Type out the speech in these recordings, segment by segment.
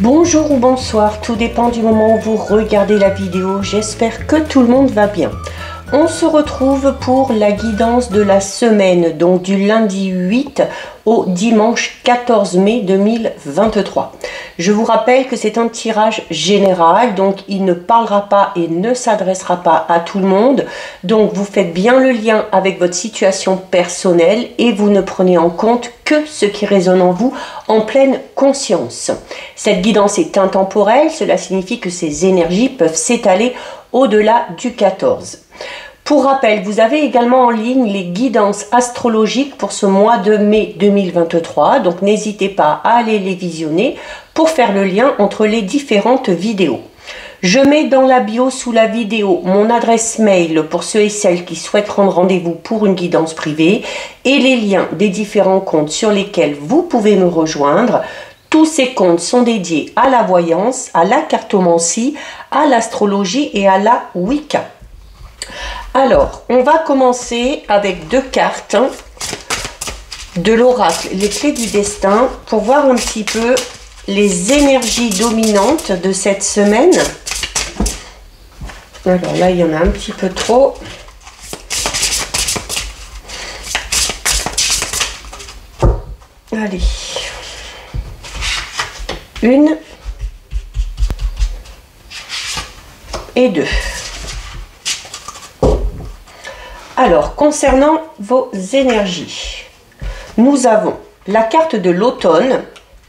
Bonjour ou bonsoir, tout dépend du moment où vous regardez la vidéo. J'espère que tout le monde va bien. On se retrouve pour la guidance de la semaine, donc du lundi 8 au dimanche 14 mai 2023. Je vous rappelle que c'est un tirage général, donc il ne parlera pas et ne s'adressera pas à tout le monde. Donc vous faites bien le lien avec votre situation personnelle et vous ne prenez en compte que ce qui résonne en vous en pleine conscience. Cette guidance est intemporelle, cela signifie que ces énergies peuvent s'étaler au-delà du 14. Pour rappel, vous avez également en ligne les guidances astrologiques pour ce mois de mai 2023, donc n'hésitez pas à aller les visionner pour faire le lien entre les différentes vidéos. Je mets dans la bio sous la vidéo mon adresse mail pour ceux et celles qui souhaitent prendre rendez-vous pour une guidance privée et les liens des différents comptes sur lesquels vous pouvez me rejoindre. Tous ces comptes sont dédiés à la voyance, à la cartomancie, à l'astrologie et à la Wicca. Alors, on va commencer avec deux cartes de l'oracle, les clés du destin, pour voir un petit peu les énergies dominantes de cette semaine. Alors là, il y en a un petit peu trop. Allez. Une et deux. Alors, concernant vos énergies, nous avons la carte de l'automne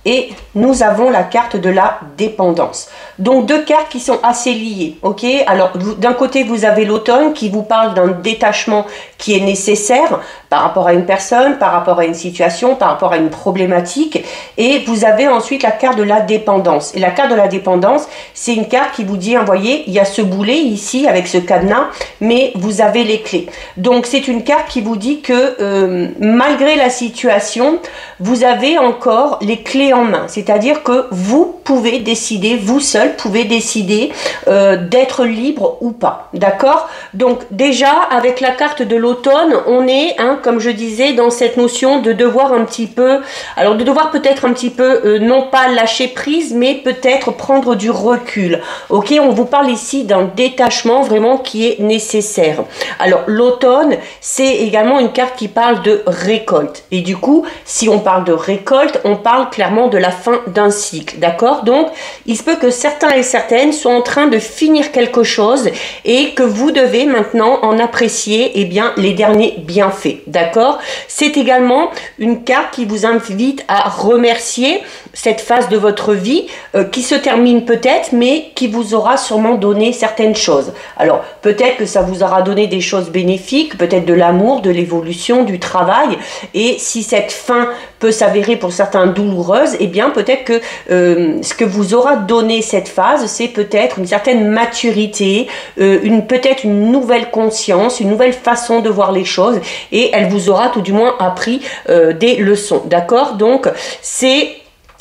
et nous avons la carte de la dépendance. Donc deux cartes qui sont assez liées, ok? Alors d'un côté vous avez l'automne qui vous parle d'un détachement qui est nécessaire par rapport à une personne, par rapport à une situation, par rapport à une problématique, et vous avez ensuite la carte de la dépendance. Et la carte de la dépendance, c'est une carte qui vous dit, vous voyez, il y a ce boulet ici avec ce cadenas, mais vous avez les clés. Donc c'est une carte qui vous dit que malgré la situation, vous avez encore les clés en main, c'est-à-dire que vous pouvez décider, vous seul pouvez décider d'être libre ou pas, d'accord? Donc déjà avec la carte de l'automne, on est, comme je disais, dans cette notion de devoir un petit peu, alors de devoir peut-être un petit peu, non pas lâcher prise, mais peut-être prendre du recul, ok? On vous parle ici d'un détachement vraiment qui est nécessaire. Alors l'automne, c'est également une carte qui parle de récolte, et du coup, si on parle de récolte, on parle clairement de la fin d'un cycle, d'accord? Donc, il se peut que certains et certaines soient en train de finir quelque chose et que vous devez maintenant en apprécier, eh bien, les derniers bienfaits, d'accord? C'est également une carte qui vous invite à remercier cette phase de votre vie qui se termine peut-être, mais qui vous aura sûrement donné certaines choses. Alors, peut-être que ça vous aura donné des choses bénéfiques, peut-être de l'amour, de l'évolution, du travail, et si cette fin peut s'avérer pour certains douloureuse, eh bien peut-être que ce que vous aura donné cette phase, c'est peut-être une certaine maturité, peut-être une nouvelle conscience, une nouvelle façon de voir les choses, et elle vous aura tout du moins appris des leçons, d'accord? Donc c'est...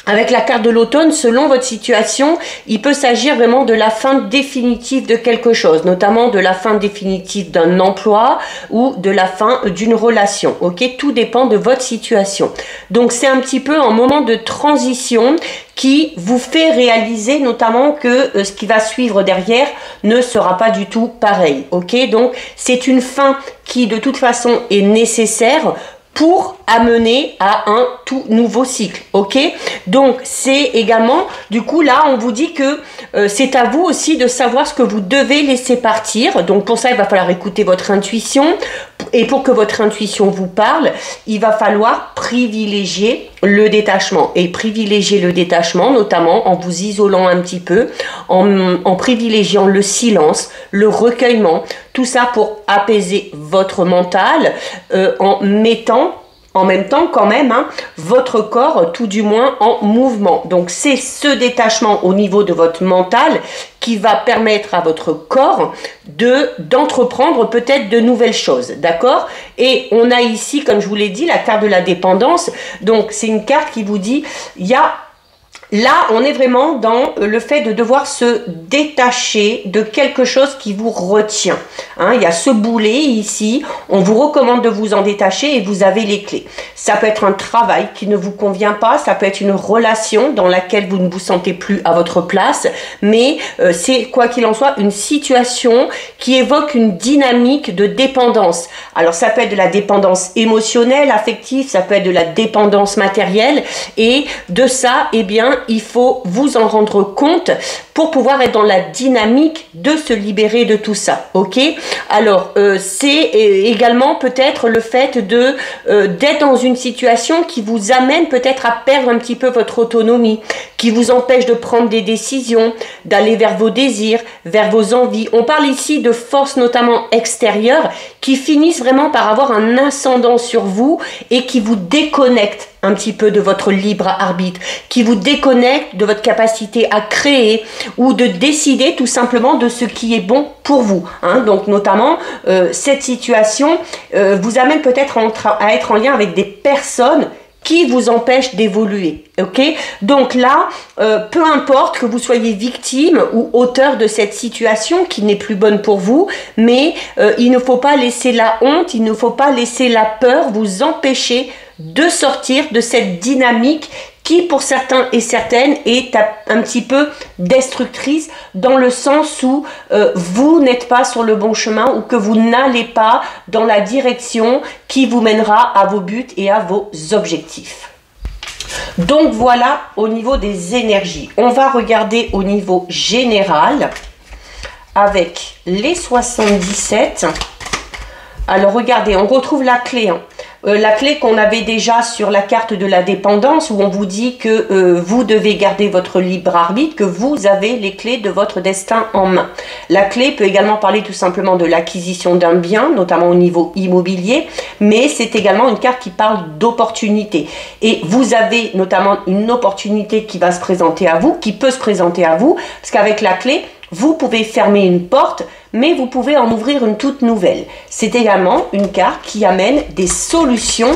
Avec la carte de l'automne, selon votre situation, il peut s'agir vraiment de la fin définitive de quelque chose, notamment de la fin définitive d'un emploi ou de la fin d'une relation, ok? Tout dépend de votre situation. Donc c'est un petit peu un moment de transition qui vous fait réaliser notamment que ce qui va suivre derrière ne sera pas du tout pareil, ok? Donc c'est une fin qui de toute façon est nécessaire pour amener à un tout nouveau cycle, ok? Donc c'est également, du coup là on vous dit que c'est à vous aussi de savoir ce que vous devez laisser partir. Donc pour ça il va falloir écouter votre intuition, et pour que votre intuition vous parle, il va falloir privilégier le détachement, et privilégier le détachement notamment en vous isolant un petit peu, en privilégiant le silence, le recueillement, tout ça pour apaiser votre mental, en mettant en même temps quand même votre corps tout du moins en mouvement. Donc c'est ce détachement au niveau de votre mental qui va permettre à votre corps d'entreprendre peut-être de nouvelles choses, d'accord? Et on a ici, comme je vous l'ai dit, la carte de la dépendance. Donc c'est une carte qui vous dit, il y a Là, on est vraiment dans le fait de devoir se détacher de quelque chose qui vous retient. Hein, il y a ce boulet ici, on vous recommande de vous en détacher et vous avez les clés. Ça peut être un travail qui ne vous convient pas, ça peut être une relation dans laquelle vous ne vous sentez plus à votre place, mais c'est quoi qu'il en soit une situation qui évoque une dynamique de dépendance. Alors ça peut être de la dépendance émotionnelle, affective, ça peut être de la dépendance matérielle et de ça, eh bien, il faut vous en rendre compte pour pouvoir être dans la dynamique de se libérer de tout ça, ok? Alors, c'est également peut-être le fait de d'être dans une situation qui vous amène peut-être à perdre un petit peu votre autonomie, qui vous empêche de prendre des décisions, d'aller vers vos désirs, vers vos envies. On parle ici de forces notamment extérieures qui finissent vraiment par avoir un ascendant sur vous et qui vous déconnectent un petit peu de votre libre arbitre, qui vous déconnecte de votre capacité à créer ou de décider tout simplement de ce qui est bon pour vous. Hein. Donc notamment, cette situation vous amène peut-être à être en lien avec des personnes qui vous empêchent d'évoluer. Ok? Donc là, peu importe que vous soyez victime ou auteur de cette situation qui n'est plus bonne pour vous, mais il ne faut pas laisser la honte, il ne faut pas laisser la peur vous empêcher de sortir de cette dynamique qui, pour certains et certaines, est un petit peu destructrice dans le sens où vous n'êtes pas sur le bon chemin ou que vous n'allez pas dans la direction qui vous mènera à vos buts et à vos objectifs. Donc voilà au niveau des énergies. On va regarder au niveau général avec les 77. Alors regardez, on retrouve la clé. Hein. La clé qu'on avait déjà sur la carte de la dépendance où on vous dit que vous devez garder votre libre arbitre, que vous avez les clés de votre destin en main. La clé peut également parler tout simplement de l'acquisition d'un bien, notamment au niveau immobilier, mais c'est également une carte qui parle d'opportunité. Et vous avez notamment une opportunité qui va se présenter à vous, qui peut se présenter à vous, parce qu'avec la clé, vous pouvez fermer une porte, mais vous pouvez en ouvrir une toute nouvelle. C'est également une carte qui amène des solutions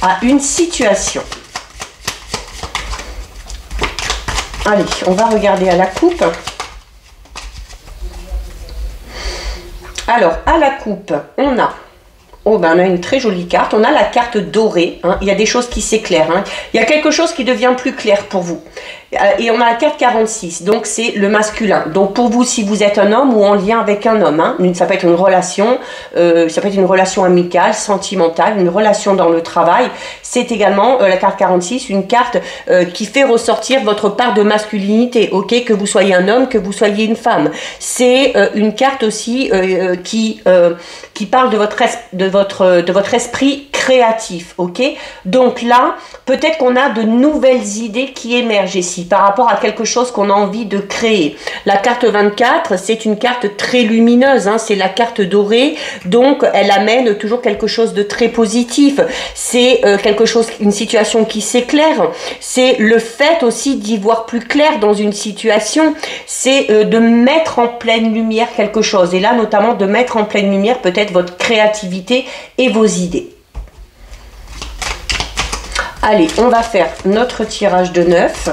à une situation. Allez, on va regarder à la coupe. Alors, à la coupe, on a... Oh ben on a une très jolie carte, on a la carte dorée, hein. Il y a des choses qui s'éclairent, hein. Il y a quelque chose qui devient plus clair pour vous. Et on a la carte 46, donc c'est le masculin. Donc pour vous, si vous êtes un homme ou en lien avec un homme, hein, ça peut être une relation, ça peut être une relation amicale, sentimentale, une relation dans le travail. C'est également la carte 46, une carte qui fait ressortir votre part de masculinité, ok, que vous soyez un homme, que vous soyez une femme. C'est une carte aussi qui parle de votre esprit créatif, ok. Donc là, peut-être qu'on a de nouvelles idées qui émergent ici par rapport à quelque chose qu'on a envie de créer. La carte 24, c'est une carte très lumineuse, hein, c'est la carte dorée, donc elle amène toujours quelque chose de très positif. C'est quelque chose, une situation qui s'éclaire. C'est le fait aussi d'y voir plus clair dans une situation. C'est de mettre en pleine lumière quelque chose. Et là, notamment, de mettre en pleine lumière peut-être votre créativité et vos idées. Allez, on va faire notre tirage de 9.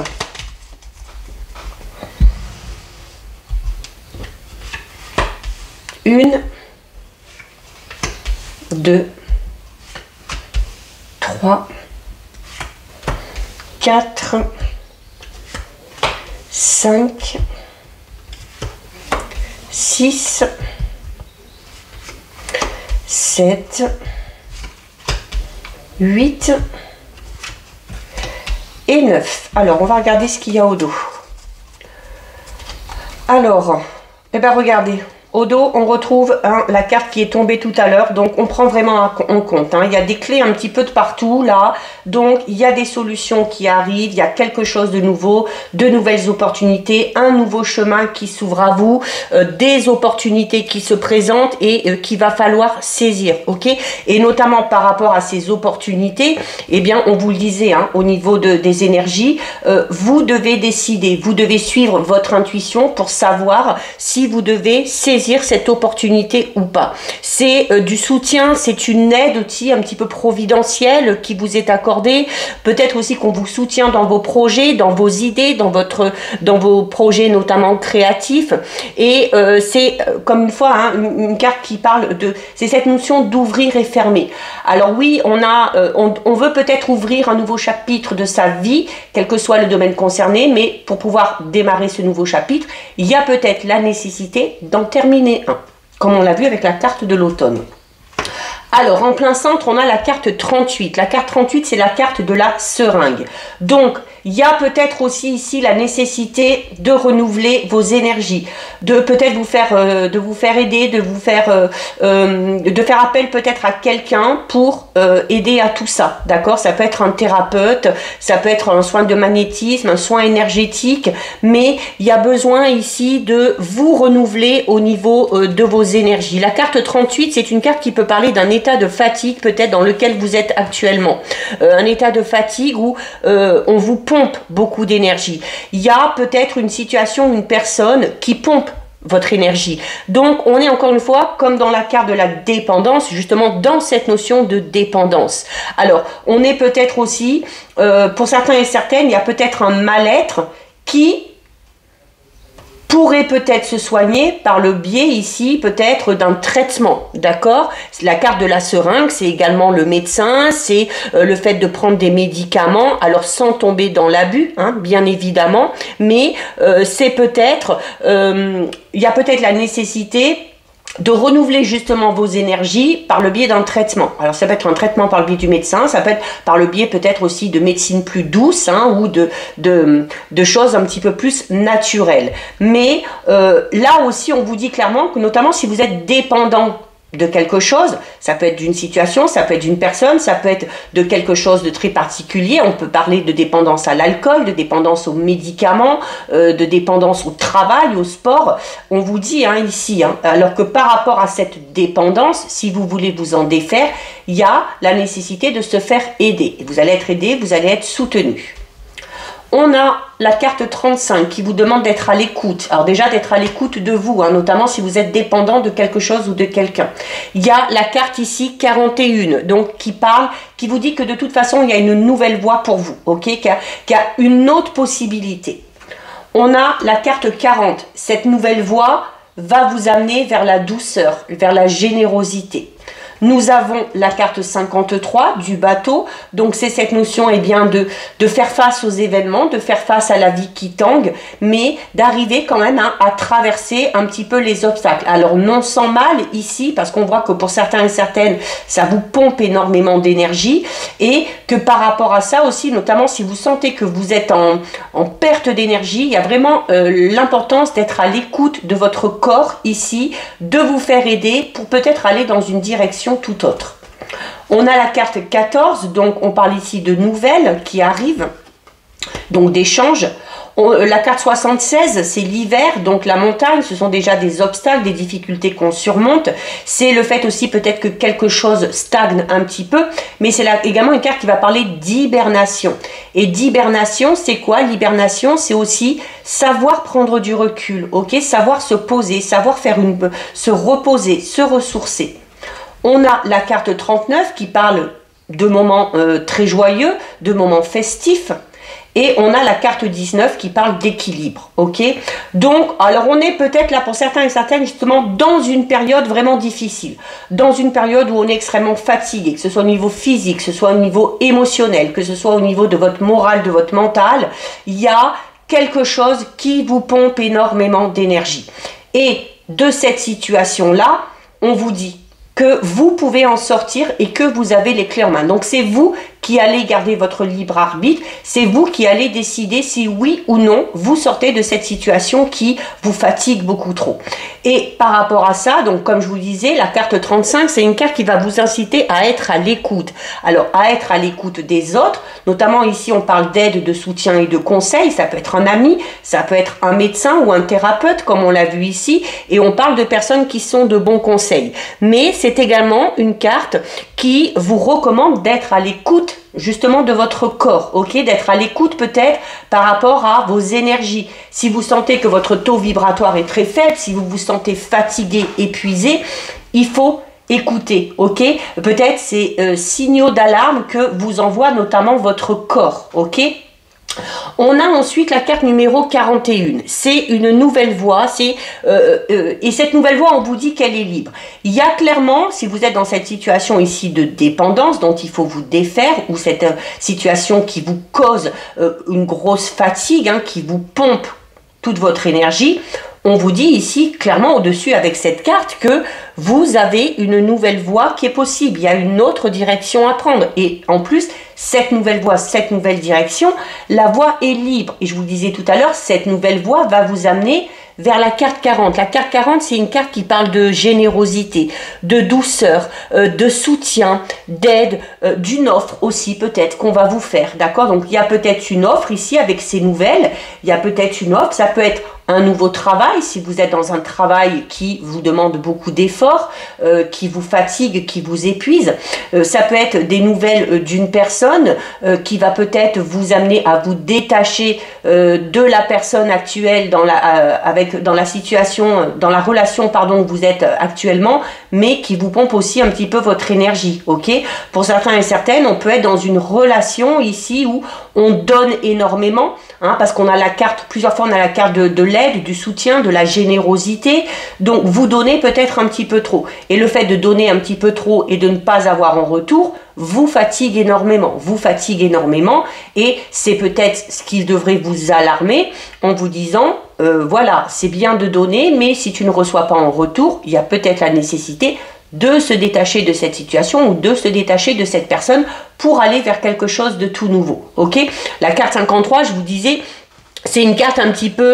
Une, 2, 3, 4, 5, 6, 7, 8 et 9. Alors, on va regarder ce qu'il y a au dos. Alors, eh bien, regardez. Au dos, on retrouve la carte qui est tombée tout à l'heure, donc on prend vraiment en compte. Hein. Il y a des clés un petit peu de partout là, donc il y a des solutions qui arrivent, il y a quelque chose de nouveau, de nouvelles opportunités, un nouveau chemin qui s'ouvre à vous, des opportunités qui se présentent et qu'il va falloir saisir, ok. Et notamment par rapport à ces opportunités, eh bien on vous le disait, hein, au niveau des énergies, vous devez décider, vous devez suivre votre intuition pour savoir si vous devez saisir saisir cette opportunité ou pas. C'est du soutien, c'est une aide aussi un petit peu providentielle qui vous est accordée. Peut-être aussi qu'on vous soutient dans vos projets, dans vos idées, dans vos projets notamment créatifs. Et c'est comme une fois hein, une carte qui parle de... C'est cette notion d'ouvrir et fermer. Alors oui, on veut peut-être ouvrir un nouveau chapitre de sa vie, quel que soit le domaine concerné, mais pour pouvoir démarrer ce nouveau chapitre, il y a peut-être la nécessité d'en terminer un, comme on l'a vu avec la carte de l'automne. Alors, en plein centre, on a la carte 38. La carte 38, c'est la carte de la seringue. Donc, il y a peut-être aussi ici la nécessité de renouveler vos énergies, de peut-être vous faire aider, de faire appel peut-être à quelqu'un pour aider à tout ça, d'accord? Ça peut être un thérapeute, ça peut être un soin de magnétisme, un soin énergétique, mais il y a besoin ici de vous renouveler au niveau de vos énergies. La carte 38, c'est une carte qui peut parler d'un état de fatigue peut-être dans lequel vous êtes actuellement. Un état de fatigue où on vous pompe beaucoup d'énergie. Il y a peut-être une situation, une personne qui pompe votre énergie. Donc, on est encore une fois, comme dans la carte de la dépendance, justement dans cette notion de dépendance. Alors, on est peut-être aussi, pour certains et certaines, il y a peut-être un mal-être qui pourrait peut-être se soigner par le biais ici peut-être d'un traitement, d'accord? La carte de la seringue, c'est également le médecin, c'est le fait de prendre des médicaments, alors sans tomber dans l'abus, hein, bien évidemment, mais c'est peut-être, il y a peut-être la nécessité de renouveler justement vos énergies par le biais d'un traitement. Alors ça peut être un traitement par le biais du médecin, ça peut être par le biais peut-être aussi de médecine plus douce hein, ou de choses un petit peu plus naturelles. Mais là aussi on vous dit clairement que notamment si vous êtes dépendant de quelque chose, ça peut être d'une situation, ça peut être d'une personne, ça peut être de quelque chose de très particulier. On peut parler de dépendance à l'alcool, de dépendance aux médicaments, de dépendance au travail, au sport. On vous dit hein, ici, hein, alors que par rapport à cette dépendance, si vous voulez vous en défaire, il y a la nécessité de se faire aider. Et vous allez être aidé, vous allez être soutenu. On a la carte 35 qui vous demande d'être à l'écoute. Alors déjà d'être à l'écoute de vous, hein, notamment si vous êtes dépendant de quelque chose ou de quelqu'un. Il y a la carte ici 41, donc qui vous dit que de toute façon il y a une nouvelle voie pour vous, ok, qu'il y a une autre possibilité. On a la carte 40. Cette nouvelle voie va vous amener vers la douceur, vers la générosité. Nous avons la carte 53 du bateau, donc c'est cette notion eh bien, de faire face aux événements, de faire face à la vie qui tangue, mais d'arriver quand même à traverser un petit peu les obstacles. Alors non sans mal ici, parce qu'on voit que pour certains et certaines, ça vous pompe énormément d'énergie, et que par rapport à ça aussi, notamment si vous sentez que vous êtes en perte d'énergie, il y a vraiment l'importance d'être à l'écoute de votre corps ici, de vous faire aider pour peut-être aller dans une direction tout autre. On a la carte 14, donc on parle ici de nouvelles qui arrivent, donc d'échanges. La carte 76, c'est l'hiver, donc la montagne, ce sont déjà des obstacles, des difficultés qu'on surmonte. C'est le fait aussi peut-être que quelque chose stagne un petit peu, mais c'est également une carte qui va parler d'hibernation. Et d'hibernation, c'est quoi? L'hibernation, c'est aussi savoir prendre du recul, ok? Savoir se poser, savoir se reposer, se ressourcer. On a la carte 39 qui parle de moments très joyeux, de moments festifs. Et on a la carte 19 qui parle d'équilibre, ok? Donc, alors on est peut-être là pour certains et certaines justement dans une période vraiment difficile. Dans une période où on est extrêmement fatigué, que ce soit au niveau physique, que ce soit au niveau émotionnel, que ce soit au niveau de votre morale, de votre mental. Il y a quelque chose qui vous pompe énormément d'énergie. Et de cette situation-là, on vous dit que vous pouvez en sortir et que vous avez les clés en main. Donc c'est vous qui allez garder votre libre arbitre, c'est vous qui allez décider si oui ou non vous sortez de cette situation qui vous fatigue beaucoup trop. Et par rapport à ça, donc comme je vous disais, la carte 35, c'est une carte qui va vous inciter à être à l'écoute. Alors à être à l'écoute des autres, notamment ici on parle d'aide, de soutien et de conseil, ça peut être un ami, ça peut être un médecin ou un thérapeute comme on l'a vu ici, et on parle de personnes qui sont de bons conseils. Mais c'est également une carte qui vous recommande d'être à l'écoute justement de votre corps, ok, d'être à l'écoute peut-être par rapport à vos énergies. Si vous sentez que votre taux vibratoire est très faible, si vous vous sentez fatigué, épuisé, il faut écouter, ok. Peut-être c'est signaux d'alarme que vous envoie notamment votre corps, ok. On a ensuite la carte numéro 41, c'est une nouvelle voie, et cette nouvelle voie, on vous dit qu'elle est libre. Il y a clairement, si vous êtes dans cette situation ici de dépendance dont il faut vous défaire, ou cette situation qui vous cause une grosse fatigue, hein, qui vous pompe toute votre énergie, on vous dit ici clairement au-dessus avec cette carte que vous avez une nouvelle voie qui est possible. Il y a une autre direction à prendre. Et en plus, cette nouvelle voie, cette nouvelle direction, la voie est libre. Et je vous le disais tout à l'heure, cette nouvelle voie va vous amener vers la carte 40. La carte 40, c'est une carte qui parle de générosité, de douceur, de soutien, d'aide, d'une offre aussi peut-être qu'on va vous faire. D'accord? Donc il y a peut-être une offre ici avec ces nouvelles. Il y a peut-être une offre. Ça peut être un nouveau travail, si vous êtes dans un travail qui vous demande beaucoup d'efforts, qui vous fatigue, qui vous épuise. Ça peut être des nouvelles d'une personne qui va peut-être vous amener à vous détacher de la personne actuelle dans la situation, dans la relation pardon, où vous êtes actuellement, mais qui vous pompe aussi un petit peu votre énergie. Ok? Pour certains et certaines, on peut être dans une relation ici où on donne énormément, hein, parce qu'on a la carte, plusieurs fois on a la carte de l'aide, du soutien, de la générosité. Donc vous donnez peut-être un petit peu trop. Et le fait de donner un petit peu trop et de ne pas avoir en retour vous fatigue énormément. Et c'est peut-être ce qui devrait vous alarmer en vous disant voilà, c'est bien de donner, mais si tu ne reçois pas en retour, il y a peut-être la nécessité de se détacher de cette situation ou de se détacher de cette personne pour aller vers quelque chose de tout nouveau. Ok? La carte 53, je vous disais, c'est une carte un petit peu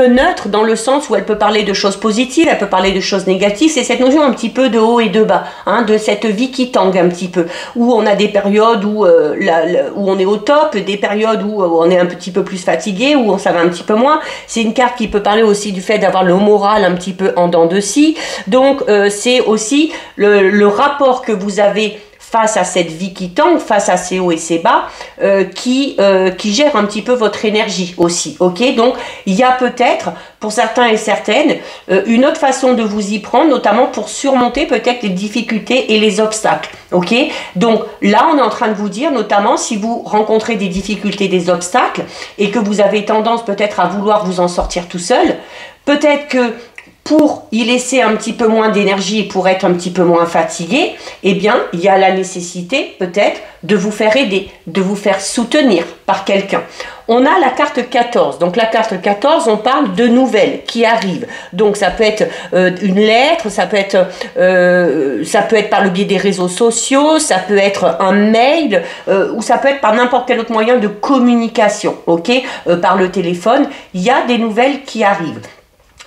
neutre dans le sens où elle peut parler de choses positives, elle peut parler de choses négatives. C'est cette notion un petit peu de haut et de bas, hein, de cette vie qui tangue un petit peu, où on a des périodes où on est au top, des périodes où on est un petit peu plus fatigué, où ça va un petit peu moins. C'est une carte qui peut parler aussi du fait d'avoir le moral un petit peu en dents de scie. Donc c'est aussi le rapport que vous avez face à cette vie qui tangue, face à ces hauts et ces bas, qui gère un petit peu votre énergie aussi, ok? Donc, il y a peut-être, pour certains et certaines, une autre façon de vous y prendre, notamment pour surmonter peut-être les difficultés et les obstacles, ok? Donc, là, on est en train de vous dire, notamment, si vous rencontrez des difficultés, des obstacles, et que vous avez tendance peut-être à vouloir vous en sortir tout seul, peut-être que pour y laisser un petit peu moins d'énergie, pour être un petit peu moins fatigué, eh bien, il y a la nécessité peut-être de vous faire aider, de vous faire soutenir par quelqu'un. On a la carte 14. Donc la carte 14, on parle de nouvelles qui arrivent. Donc ça peut être une lettre, ça peut être par le biais des réseaux sociaux, ça peut être un mail, ou ça peut être par n'importe quel autre moyen de communication, ok, par le téléphone. Il y a des nouvelles qui arrivent.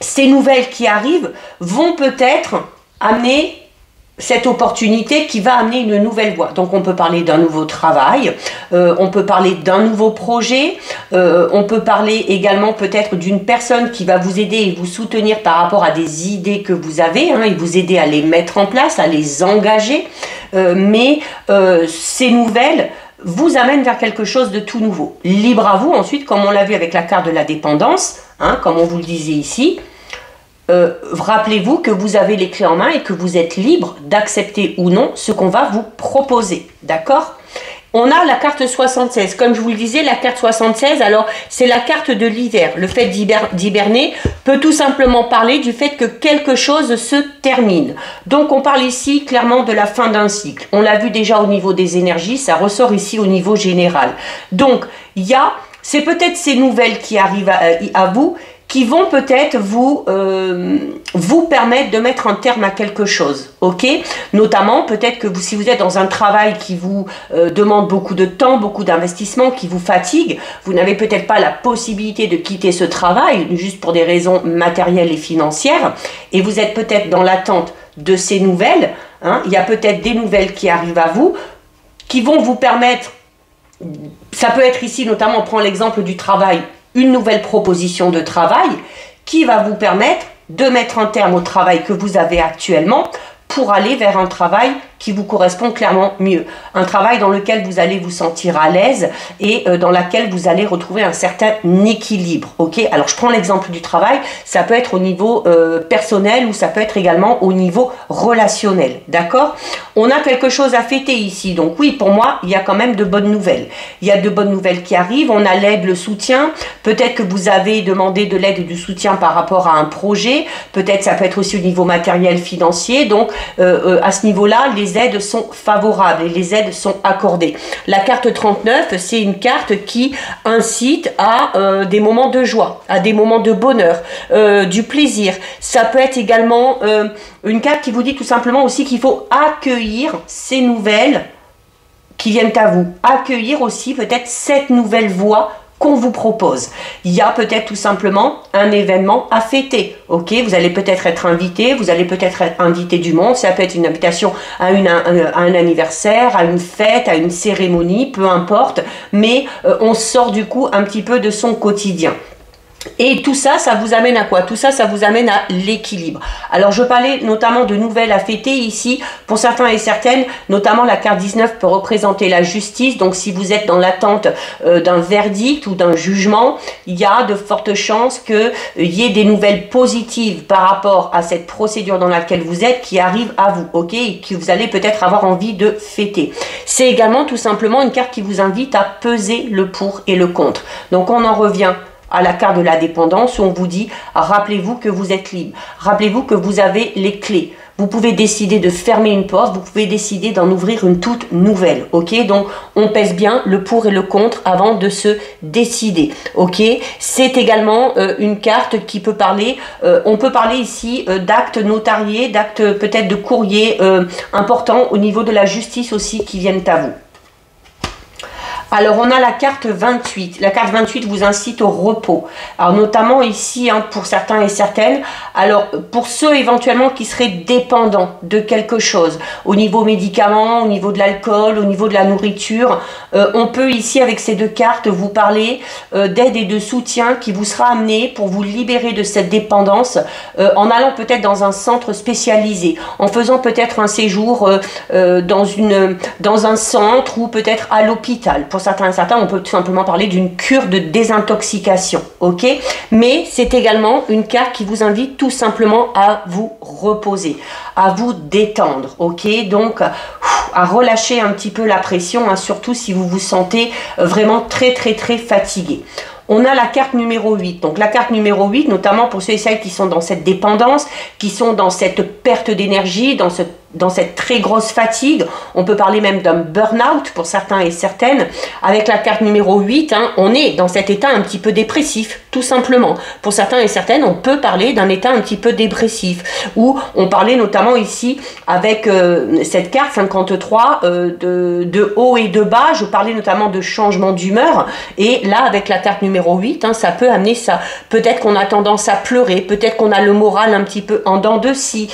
Ces nouvelles qui arrivent vont peut-être amener cette opportunité qui va amener une nouvelle voie. Donc on peut parler d'un nouveau travail, on peut parler d'un nouveau projet, on peut parler également peut-être d'une personne qui va vous aider et vous soutenir par rapport à des idées que vous avez, hein, et vous aider à les mettre en place, à les engager. Mais ces nouvelles vous amènent vers quelque chose de tout nouveau. Libre à vous ensuite, comme on l'a vu avec la carte de la dépendance, hein, comme on vous le disait ici. Rappelez-vous que vous avez les clés en main et que vous êtes libre d'accepter ou non ce qu'on va vous proposer. D'accord? On a la carte 76. Comme je vous le disais, la carte 76, alors c'est la carte de l'hiver. Le fait d'hiberner peut tout simplement parler du fait que quelque chose se termine. Donc on parle ici clairement de la fin d'un cycle. On l'a vu déjà au niveau des énergies, ça ressort ici au niveau général. Donc c'est peut-être ces nouvelles qui arrivent à vous, qui vont peut-être vous permettre de mettre un terme à quelque chose, ok? Notamment, peut-être que si vous êtes dans un travail qui vous demande beaucoup de temps, beaucoup d'investissement, qui vous fatigue, vous n'avez peut-être pas la possibilité de quitter ce travail, juste pour des raisons matérielles et financières, et vous êtes peut-être dans l'attente de ces nouvelles, hein? Il y a peut-être des nouvelles qui arrivent à vous, qui vont vous permettre, ça peut être ici, notamment, on prend l'exemple du travail, une nouvelle proposition de travail qui va vous permettre de mettre un terme au travail que vous avez actuellement pour aller vers un travail qui vous correspond clairement mieux. Un travail dans lequel vous allez vous sentir à l'aise et dans lequel vous allez retrouver un certain équilibre. Ok, alors je prends l'exemple du travail, ça peut être au niveau personnel ou ça peut être également au niveau relationnel. D'accord? On a quelque chose à fêter ici. Donc oui, pour moi, il y a quand même de bonnes nouvelles. Il y a de bonnes nouvelles qui arrivent. On a l'aide, le soutien. Peut-être que vous avez demandé de l'aide et du soutien par rapport à un projet. Peut-être ça peut être aussi au niveau matériel, financier. Donc à ce niveau-là, les aides sont favorables et les aides sont accordées. La carte 39, c'est une carte qui incite à des moments de joie, à des moments de bonheur, du plaisir. Ça peut être également une carte qui vous dit tout simplement aussi qu'il faut accueillir ces nouvelles qui viennent à vous. Accueillir aussi peut-être cette nouvelle voie qu'on vous propose. Il y a peut-être tout simplement un événement à fêter. Ok, vous allez peut-être être invité, vous allez peut-être être invité du monde, ça peut être une invitation à un anniversaire, à une fête, à une cérémonie, peu importe, mais on sort du coup un petit peu de son quotidien. Et tout ça, ça vous amène à quoi? Tout ça, ça vous amène à l'équilibre. Alors, je parlais notamment de nouvelles à fêter ici. Pour certains et certaines, notamment la carte 19 peut représenter la justice. Donc, si vous êtes dans l'attente d'un verdict ou d'un jugement, il y a de fortes chances qu'il y ait des nouvelles positives par rapport à cette procédure dans laquelle vous êtes qui arrivent à vous, ok? Et que vous allez peut-être avoir envie de fêter. C'est également tout simplement une carte qui vous invite à peser le pour et le contre. Donc, on en revient à la carte de la dépendance où on vous dit rappelez-vous que vous êtes libre, rappelez-vous que vous avez les clés. Vous pouvez décider de fermer une porte, vous pouvez décider d'en ouvrir une toute nouvelle. Ok, donc on pèse bien le pour et le contre avant de se décider. Ok, c'est également une carte qui peut parler, on peut parler ici d'actes notariés, d'actes peut-être de courriers importants au niveau de la justice aussi qui viennent à vous. Alors, on a la carte 28. La carte 28 vous incite au repos. Alors, notamment ici, hein, pour certains et certaines. Alors, pour ceux éventuellement qui seraient dépendants de quelque chose, au niveau médicaments, au niveau de l'alcool, au niveau de la nourriture, on peut ici, avec ces deux cartes, vous parler d'aide et de soutien qui vous sera amené pour vous libérer de cette dépendance en allant peut-être dans un centre spécialisé, en faisant peut-être un séjour dans un centre ou peut-être à l'hôpital. Pour certains et certains, on peut tout simplement parler d'une cure de désintoxication, ok? Mais c'est également une carte qui vous invite tout simplement à vous reposer, à vous détendre, ok? Donc, à relâcher un petit peu la pression, hein, surtout si vous vous sentez vraiment très fatigué. On a la carte numéro 8. Donc la carte numéro 8, notamment pour ceux et celles qui sont dans cette dépendance, qui sont dans cette perte d'énergie, dans cette très grosse fatigue. On peut parler même d'un burn-out pour certains et certaines. Avec la carte numéro 8, hein, on est dans cet état un petit peu dépressif, tout simplement. Pour certains et certaines, on peut parler d'un état un petit peu dépressif. Ou on parlait notamment ici avec cette carte 53 de haut et de bas. Je parlais notamment de changement d'humeur. Et là, avec la carte numéro 8, hein, ça peut amener ça. Peut-être qu'on a tendance à pleurer, peut-être qu'on a le moral un petit peu en dents de scie.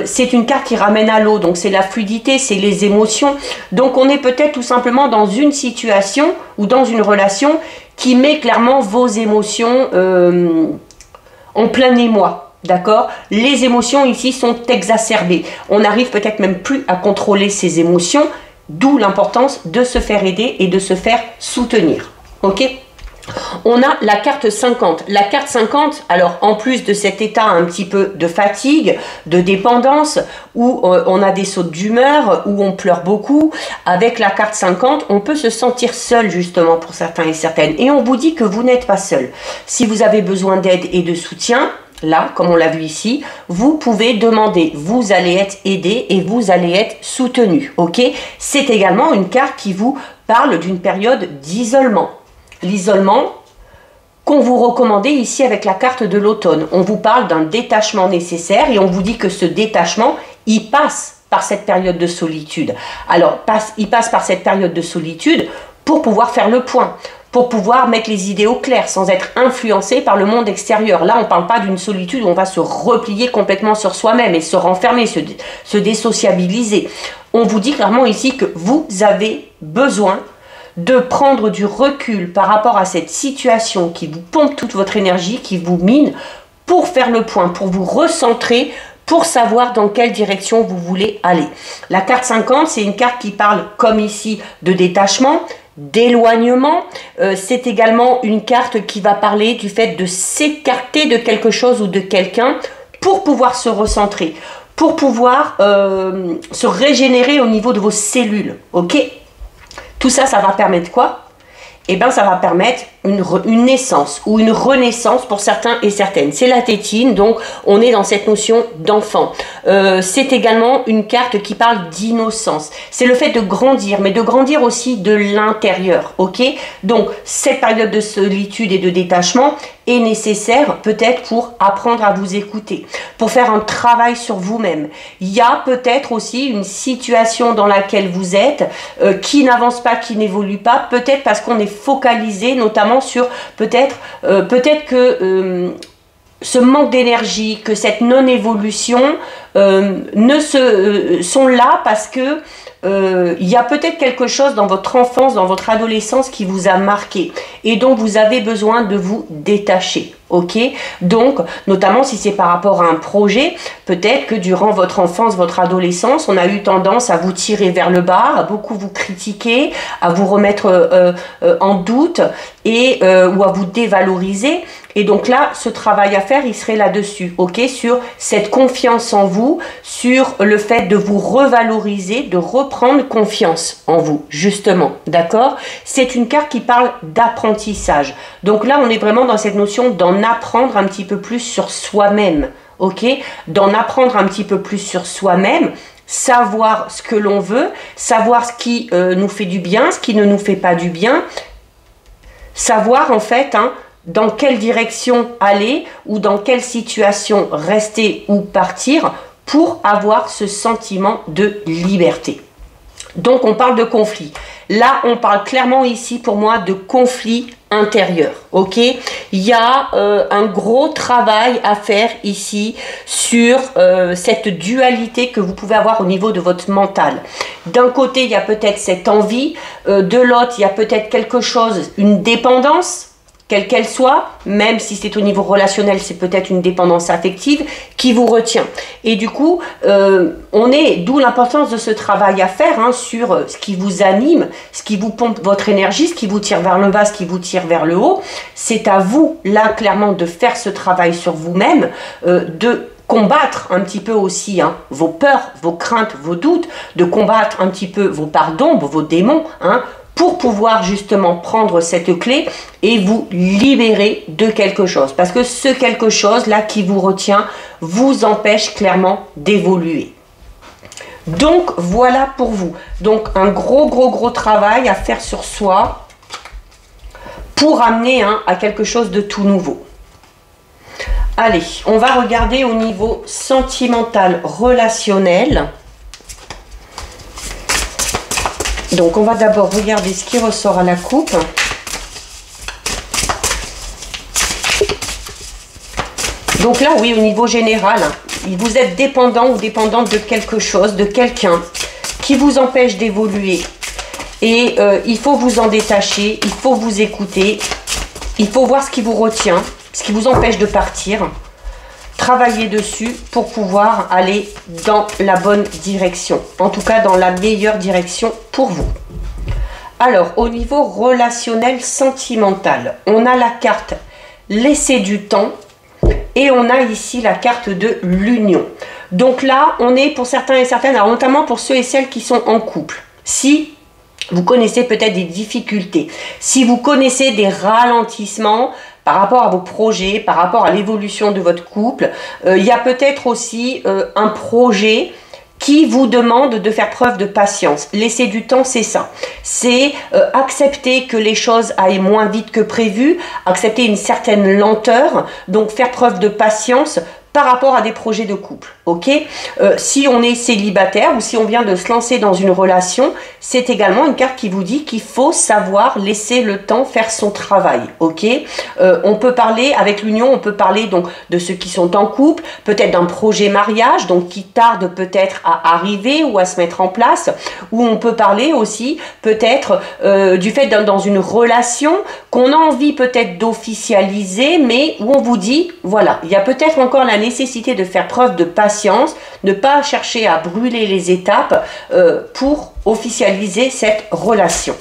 C'est une carte qui ramène à l'eau, donc c'est la fluidité, c'est les émotions. Donc on est peut-être tout simplement dans une situation ou dans une relation qui met clairement vos émotions en plein émoi. D'accord? Les émotions ici sont exacerbées. On n'arrive peut-être même plus à contrôler ces émotions, d'où l'importance de se faire aider et de se faire soutenir. Ok? On a la carte 50. La carte 50, alors en plus de cet état un petit peu de fatigue, de dépendance, où on a des sautes d'humeur, où on pleure beaucoup, avec la carte 50, on peut se sentir seul justement pour certains et certaines. Et on vous dit que vous n'êtes pas seul. Si vous avez besoin d'aide et de soutien, là, comme on l'a vu ici, vous pouvez demander. Vous allez être aidé et vous allez être soutenu. Ok? C'est également une carte qui vous parle d'une période d'isolement. L'isolement qu'on vous recommandait ici avec la carte de l'automne. On vous parle d'un détachement nécessaire et on vous dit que ce détachement, il passe par cette période de solitude. Alors, il passe par cette période de solitude pour pouvoir faire le point, pour pouvoir mettre les idées au clair sans être influencé par le monde extérieur. Là, on ne parle pas d'une solitude où on va se replier complètement sur soi-même et se renfermer, se désociabiliser. On vous dit clairement ici que vous avez besoin de prendre du recul par rapport à cette situation qui vous pompe toute votre énergie, qui vous mine, pour faire le point, pour vous recentrer, pour savoir dans quelle direction vous voulez aller. La carte 50, c'est une carte qui parle, comme ici, de détachement, d'éloignement. C'est également une carte qui va parler du fait de s'écarter de quelque chose ou de quelqu'un pour pouvoir se recentrer, pour pouvoir se régénérer au niveau de vos cellules. Ok? Tout ça, ça va permettre quoi? Eh bien, ça va permettre une naissance ou une renaissance pour certains et certaines. C'est la tétine, donc on est dans cette notion d'enfant. C'est également une carte qui parle d'innocence. C'est le fait de grandir, mais de grandir aussi de l'intérieur, ok? Donc, cette période de solitude et de détachement est nécessaire peut-être pour apprendre à vous écouter, pour faire un travail sur vous-même. Il y a peut-être aussi une situation dans laquelle vous êtes qui n'avance pas, qui n'évolue pas, peut-être parce qu'on est focalisé notamment sur peut-être que ce manque d'énergie, que cette non-évolution sont là parce que il y a peut-être quelque chose dans votre enfance, dans votre adolescence qui vous a marqué et dont vous avez besoin de vous détacher. Ok, donc notamment si c'est par rapport à un projet, peut-être que durant votre enfance, votre adolescence, on a eu tendance à vous tirer vers le bas, à beaucoup vous critiquer, à vous remettre en doute et ou à vous dévaloriser. Et donc là, ce travail à faire, il serait là-dessus, ok, sur cette confiance en vous, sur le fait de vous revaloriser, de reprendre confiance en vous, justement, d'accord? C'est une carte qui parle d'apprentissage. Donc là, on est vraiment dans cette notion d'en apprendre un petit peu plus sur soi-même, ok? D'en apprendre un petit peu plus sur soi-même, savoir ce que l'on veut, savoir ce qui nous fait du bien, ce qui ne nous fait pas du bien, savoir en fait, dans quelle direction aller ou dans quelle situation rester ou partir pour avoir ce sentiment de liberté. Donc on parle de conflit. Là, on parle clairement ici pour moi de conflit intérieur, ok? Il y a un gros travail à faire ici sur cette dualité que vous pouvez avoir au niveau de votre mental. D'un côté, il y a peut-être cette envie, de l'autre, il y a peut-être quelque chose, une dépendance, quelle qu'elle soit, même si c'est au niveau relationnel, c'est peut-être une dépendance affective qui vous retient. Et du coup, d'où l'importance de ce travail à faire sur ce qui vous anime, ce qui vous pompe votre énergie, ce qui vous tire vers le bas, ce qui vous tire vers le haut. C'est à vous, là, clairement, de faire ce travail sur vous-même, de combattre un petit peu aussi vos peurs, vos craintes, vos doutes, de combattre un petit peu vos parts d'ombre, vos démons, pour pouvoir justement prendre cette clé et vous libérer de quelque chose. Parce que ce quelque chose là qui vous retient vous empêche clairement d'évoluer. Donc voilà pour vous. Donc un gros travail à faire sur soi pour amener à quelque chose de tout nouveau. Allez, on va regarder au niveau sentimental, relationnel. Donc, on va d'abord regarder ce qui ressort à la coupe. Donc là, oui, au niveau général, vous êtes dépendant ou dépendante de quelque chose, de quelqu'un qui vous empêche d'évoluer. Et il faut vous en détacher, il faut vous écouter, il faut voir ce qui vous retient, ce qui vous empêche de partir. Travailler dessus pour pouvoir aller dans la bonne direction. En tout cas, dans la meilleure direction pour vous. Alors, au niveau relationnel sentimental, on a la carte laisser du temps et on a ici la carte de l'union. Donc là, on est pour certains et certaines, alors notamment pour ceux et celles qui sont en couple. Si vous connaissez peut-être des difficultés, si vous connaissez des ralentissements, par rapport à vos projets, par rapport à l'évolution de votre couple, il y a peut-être aussi un projet qui vous demande de faire preuve de patience. Laisser du temps, c'est ça. C'est accepter que les choses aillent moins vite que prévu, accepter une certaine lenteur, donc faire preuve de patience par rapport à des projets de couple, ok? Si on est célibataire ou si on vient de se lancer dans une relation, c'est également une carte qui vous dit qu'il faut savoir laisser le temps faire son travail, ok? On peut parler, avec l'union, on peut parler donc de ceux qui sont en couple, peut-être d'un projet mariage, donc qui tarde peut-être à arriver ou à se mettre en place, ou on peut parler aussi peut-être du fait d'être dans une relation qu'on a envie peut-être d'officialiser, mais où on vous dit, voilà, il y a peut-être encore la nécessité de faire preuve de patience patience, ne pas chercher à brûler les étapes pour officialiser cette relation.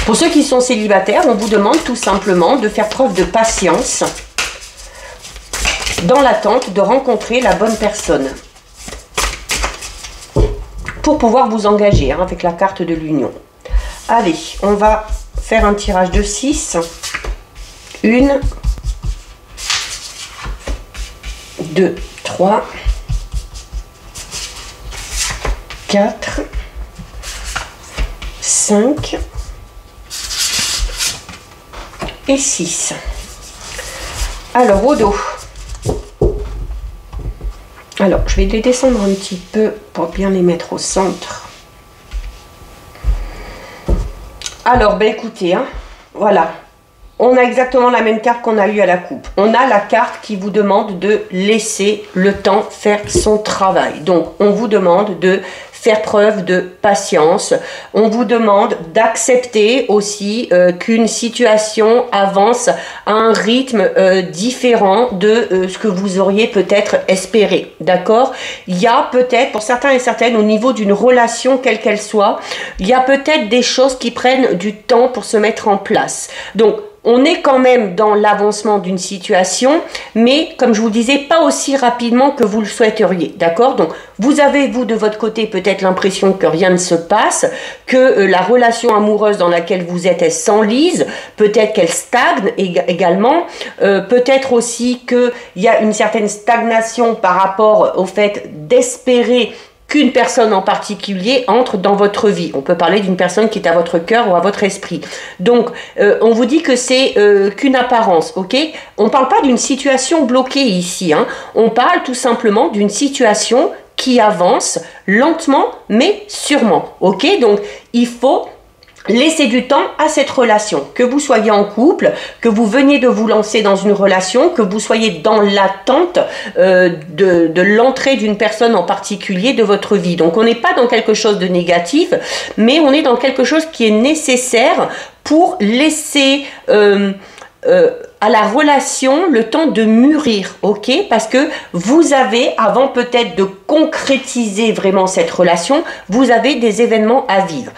Pour ceux qui sont célibataires, on vous demande tout simplement de faire preuve de patience dans l'attente de rencontrer la bonne personne pour pouvoir vous engager avec la carte de l'union. Allez, on va faire un tirage de 6. 1, 2, 3, 4, 5 et 6. Alors, au dos. Alors, je vais les descendre un petit peu pour bien les mettre au centre. Alors, ben écoutez, voilà. On a exactement la même carte qu'on a eue à la coupe. On a la carte qui vous demande de laisser le temps faire son travail. Donc, on vous demande de faire preuve de patience. On vous demande d'accepter aussi qu'une situation avance à un rythme différent de ce que vous auriez peut-être espéré. D'accord? Il y a peut-être, pour certains et certaines, au niveau d'une relation, quelle qu'elle soit, il y a peut-être des choses qui prennent du temps pour se mettre en place. Donc, on est quand même dans l'avancement d'une situation, mais comme je vous disais, pas aussi rapidement que vous le souhaiteriez, d'accord? Donc, vous avez, vous, de votre côté, peut-être l'impression que rien ne se passe, que la relation amoureuse dans laquelle vous êtes, elle s'enlise, peut-être qu'elle stagne également, peut-être aussi qu'il y a une certaine stagnation par rapport au fait d'espérer qu'une personne en particulier entre dans votre vie. On peut parler d'une personne qui est à votre cœur ou à votre esprit. Donc, on vous dit que c'est qu'une apparence, ok? On ne parle pas d'une situation bloquée ici, on parle tout simplement d'une situation qui avance lentement mais sûrement, ok? Donc, il faut laissez du temps à cette relation, que vous soyez en couple, que vous veniez de vous lancer dans une relation, que vous soyez dans l'attente de l'entrée d'une personne en particulier de votre vie. Donc on n'est pas dans quelque chose de négatif, mais on est dans quelque chose qui est nécessaire pour laisser à la relation le temps de mûrir, ok? Parce que vous avez, avant peut-être de concrétiser vraiment cette relation, vous avez des événements à vivre.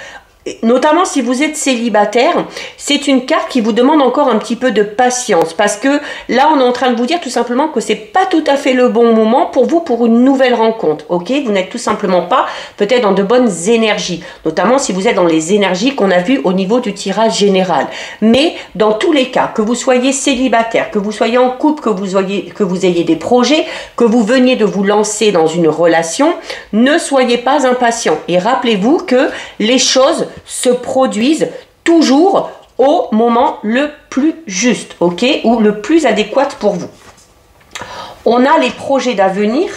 Notamment si vous êtes célibataire, c'est une carte qui vous demande encore un petit peu de patience parce que là on est en train de vous dire tout simplement que c'est pas tout à fait le bon moment pour vous pour une nouvelle rencontre, ok? Vous n'êtes tout simplement pas peut-être dans de bonnes énergies, notamment si vous êtes dans les énergies qu'on a vues au niveau du tirage général. Mais dans tous les cas, que vous soyez célibataire, que vous soyez en couple, que vous ayez des projets, que vous veniez de vous lancer dans une relation, ne soyez pas impatient et rappelez-vous que les choses se produisent toujours au moment le plus juste, ok, ou le plus adéquat pour vous. On a les projets d'avenir,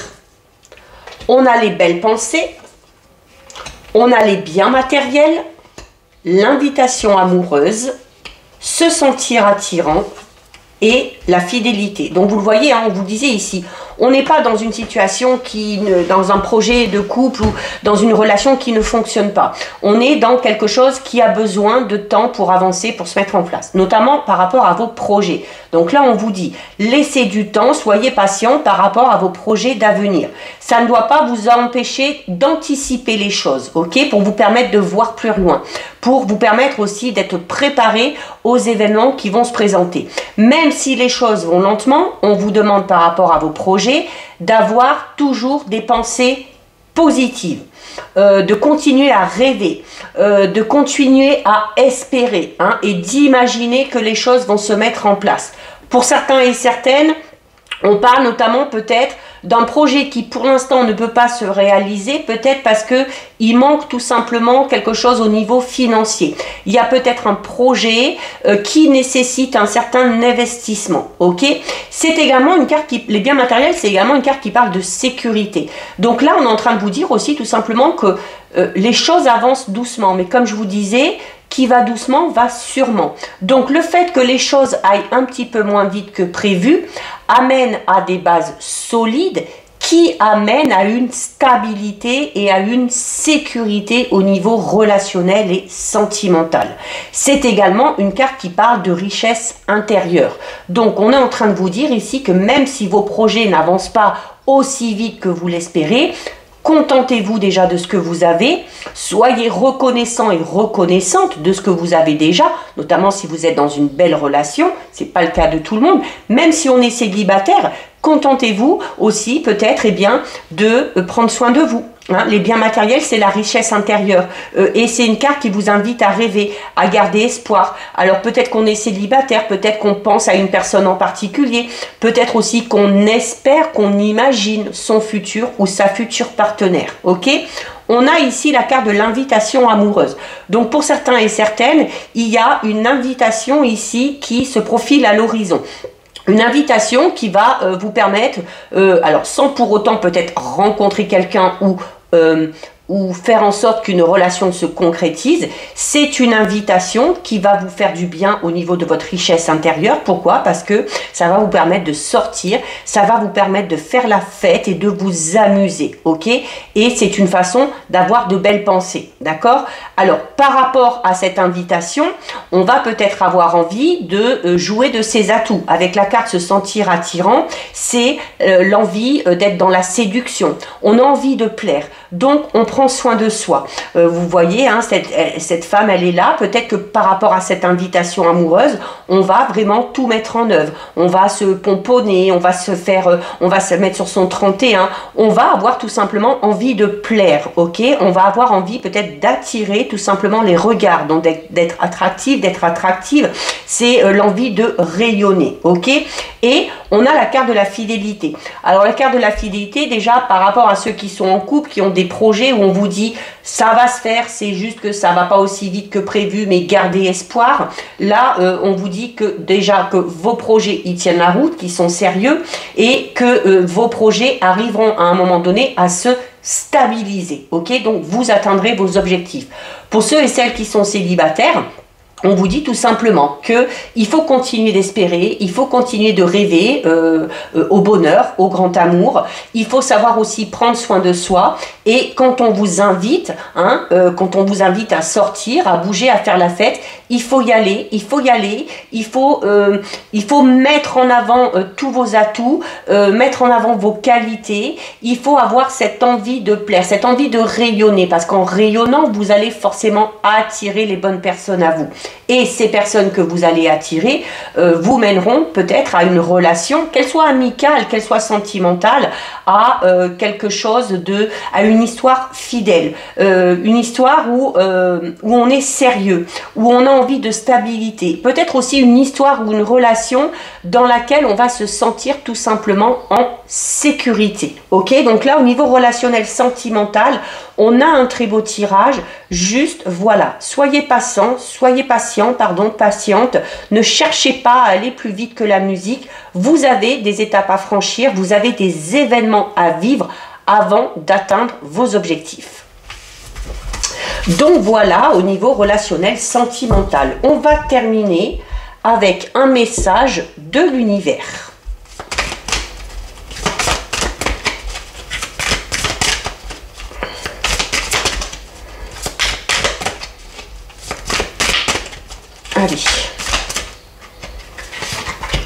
on a les belles pensées, on a les biens matériels, l'invitation amoureuse, se sentir attirant et la fidélité. Donc vous le voyez, on vous disait ici, on n'est pas dans une situation dans un projet de couple ou dans une relation qui ne fonctionne pas. On est dans quelque chose qui a besoin de temps pour avancer, pour se mettre en place, notamment par rapport à vos projets. Donc là, on vous dit, laissez du temps, soyez patient par rapport à vos projets d'avenir. Ça ne doit pas vous empêcher d'anticiper les choses, ok, pour vous permettre de voir plus loin, pour vous permettre aussi d'être préparé aux événements qui vont se présenter. Même si les choses vont lentement, on vous demande par rapport à vos projets d'avoir toujours des pensées positives, de continuer à rêver, de continuer à espérer et d'imaginer que les choses vont se mettre en place. Pour certains et certaines, on parle notamment peut-être d'un projet qui pour l'instant ne peut pas se réaliser, peut-être parce qu'il manque tout simplement quelque chose au niveau financier. Il y a peut-être un projet qui nécessite un certain investissement, ok? C'est également une carte les biens matériels, c'est également une carte qui parle de sécurité. Donc là, on est en train de vous dire aussi tout simplement que les choses avancent doucement, mais comme je vous disais, qui va doucement va sûrement. Donc le fait que les choses aillent un petit peu moins vite que prévu amène à des bases solides qui amène à une stabilité et à une sécurité au niveau relationnel et sentimental. C'est également une carte qui parle de richesse intérieure. Donc on est en train de vous dire ici que même si vos projets n'avancent pas aussi vite que vous l'espérez, contentez-vous déjà de ce que vous avez, soyez reconnaissant et reconnaissante de ce que vous avez déjà, notamment si vous êtes dans une belle relation, ce n'est pas le cas de tout le monde, même si on est célibataire, contentez-vous aussi peut-être de prendre soin de vous. Les biens matériels, c'est la richesse intérieure et c'est une carte qui vous invite à rêver, à garder espoir. Alors peut-être qu'on est célibataire, peut-être qu'on pense à une personne en particulier, peut-être aussi qu'on espère, qu'on imagine son futur ou sa future partenaire, ok ? On a ici la carte de l'invitation amoureuse. Donc pour certains et certaines, il y a une invitation ici qui se profile à l'horizon. Une invitation qui va vous permettre, alors sans pour autant peut-être rencontrer quelqu'un ou faire en sorte qu'une relation se concrétise, c'est une invitation qui va vous faire du bien au niveau de votre richesse intérieure. Pourquoi? Parce que ça va vous permettre de sortir, ça va vous permettre de faire la fête et de vous amuser, ok? Et c'est une façon d'avoir de belles pensées, d'accord? Alors, par rapport à cette invitation, on va peut-être avoir envie de jouer de ses atouts. Avec la carte se sentir attirant, c'est l'envie d'être dans la séduction. On a envie de plaire, donc on prend soin de soi. Vous voyez, hein, cette femme, elle est là. Peut-être que par rapport à cette invitation amoureuse, on va vraiment tout mettre en œuvre. On va se pomponner, on va se mettre sur son 31. On va avoir tout simplement envie de plaire, ok? On va avoir envie peut-être d'attirer tout simplement les regards, donc d'être attractive, c'est l'envie de rayonner, ok? Et on a la carte de la fidélité. Alors la carte de la fidélité, déjà par rapport à ceux qui sont en couple, qui ont des projets où on vous dit ça va se faire, c'est juste que ça va pas aussi vite que prévu, mais gardez espoir. Là, on vous dit que déjà que vos projets ils tiennent la route, qu'ils sont sérieux et que vos projets arriveront à un moment donné à se stabiliser, ok? Donc vous atteindrez vos objectifs. Pour ceux et celles qui sont célibataires, on vous dit tout simplement qu'il faut continuer d'espérer, il faut continuer de rêver au bonheur, au grand amour. Il faut savoir aussi prendre soin de soi. Et quand on vous invite, quand on vous invite à sortir, à bouger, à faire la fête, il faut y aller, il faut mettre en avant tous vos atouts, mettre en avant vos qualités. Il faut avoir cette envie de plaire, cette envie de rayonner, parce qu'en rayonnant, vous allez forcément attirer les bonnes personnes à vous. Et ces personnes que vous allez attirer vous mèneront peut-être à une relation, qu'elle soit amicale, qu'elle soit sentimentale, à quelque chose à une histoire fidèle, une histoire où on est sérieux, où on a envie de stabilité, peut-être aussi une histoire ou une relation dans laquelle on va se sentir tout simplement en sécurité, ok? Donc là, au niveau relationnel sentimental, on a un très beau tirage, juste voilà, soyez patiente, ne cherchez pas à aller plus vite que la musique, vous avez des étapes à franchir, vous avez des événements à vivre avant d'atteindre vos objectifs. Donc voilà, au niveau relationnel sentimental, on va terminer avec un message de l'univers. Allez.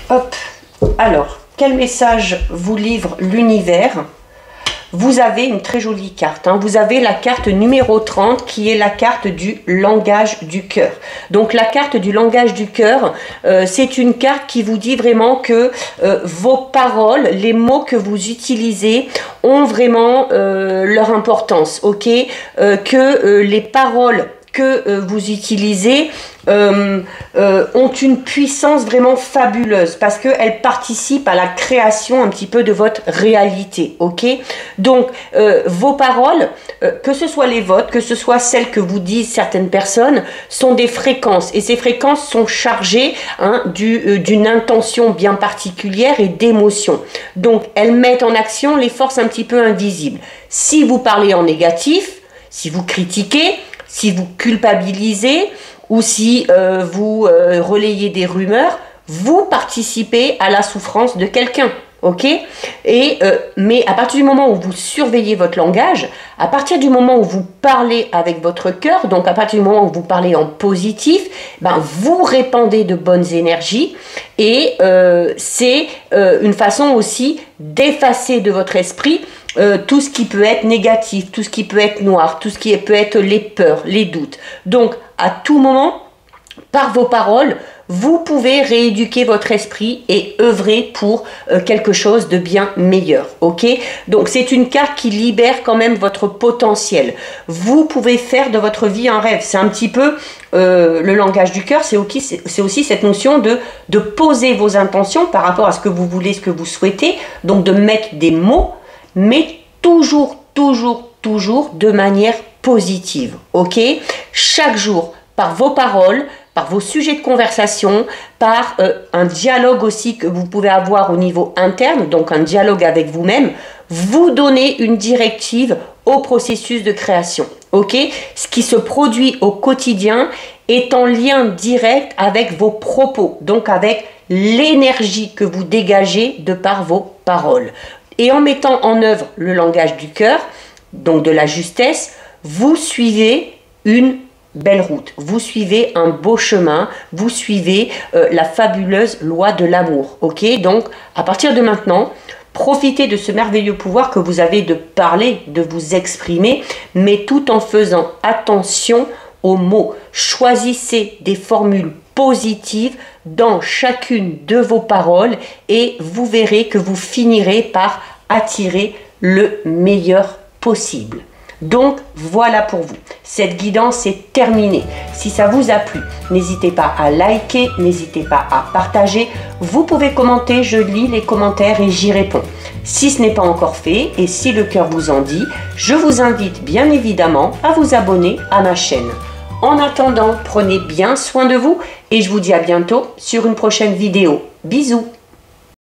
Hop. Alors, quel message vous livre l'univers? Vous avez une très jolie carte. Vous avez la carte numéro 30 qui est la carte du langage du cœur. Donc la carte du langage du cœur, c'est une carte qui vous dit vraiment que vos paroles, les mots que vous utilisez ont vraiment leur importance. Ok, que les paroles que vous utilisez ont une puissance vraiment fabuleuse parce qu'elles participent à la création un petit peu de votre réalité, ok? Donc, vos paroles, que ce soit les vôtres, que ce soit celles que vous disent certaines personnes, sont des fréquences et ces fréquences sont chargées d'une intention bien particulière et d'émotion. Donc, elles mettent en action les forces un petit peu invisibles. Si vous parlez en négatif, si vous critiquez, si vous culpabilisez ou si vous relayez des rumeurs, vous participez à la souffrance de quelqu'un. ok? Mais à partir du moment où vous surveillez votre langage, à partir du moment où vous parlez avec votre cœur, donc à partir du moment où vous parlez en positif, ben vous répandez de bonnes énergies et c'est une façon aussi d'effacer de votre esprit tout ce qui peut être négatif, tout ce qui peut être noir, tout ce qui peut être les peurs, les doutes. Donc à tout moment, par vos paroles, vous pouvez rééduquer votre esprit et œuvrer pour quelque chose de bien meilleur, ok? Donc c'est une carte qui libère quand même votre potentiel. Vous pouvez faire de votre vie un rêve. C'est un petit peu le langage du cœur, c'est aussi cette notion de poser vos intentions par rapport à ce que vous voulez, ce que vous souhaitez, donc de mettre des mots, mais toujours de manière positive, ok? Chaque jour, par vos paroles, par vos sujets de conversation, par un dialogue aussi que vous pouvez avoir au niveau interne, donc un dialogue avec vous-même, vous donnez une directive au processus de création. Ok? Ce qui se produit au quotidien est en lien direct avec vos propos, donc avec l'énergie que vous dégagez de par vos paroles. Et en mettant en œuvre le langage du cœur, donc de la justesse, vous suivez une belle route, vous suivez un beau chemin, vous suivez la fabuleuse loi de l'amour, ok? Donc, à partir de maintenant, profitez de ce merveilleux pouvoir que vous avez de parler, de vous exprimer, mais tout en faisant attention aux mots. Choisissez des formules positives dans chacune de vos paroles et vous verrez que vous finirez par attirer le meilleur possible. Donc voilà pour vous, cette guidance est terminée. Si ça vous a plu, n'hésitez pas à liker, n'hésitez pas à partager. Vous pouvez commenter, je lis les commentaires et j'y réponds. Si ce n'est pas encore fait et si le cœur vous en dit, je vous invite bien évidemment à vous abonner à ma chaîne. En attendant, prenez bien soin de vous et je vous dis à bientôt sur une prochaine vidéo. Bisous!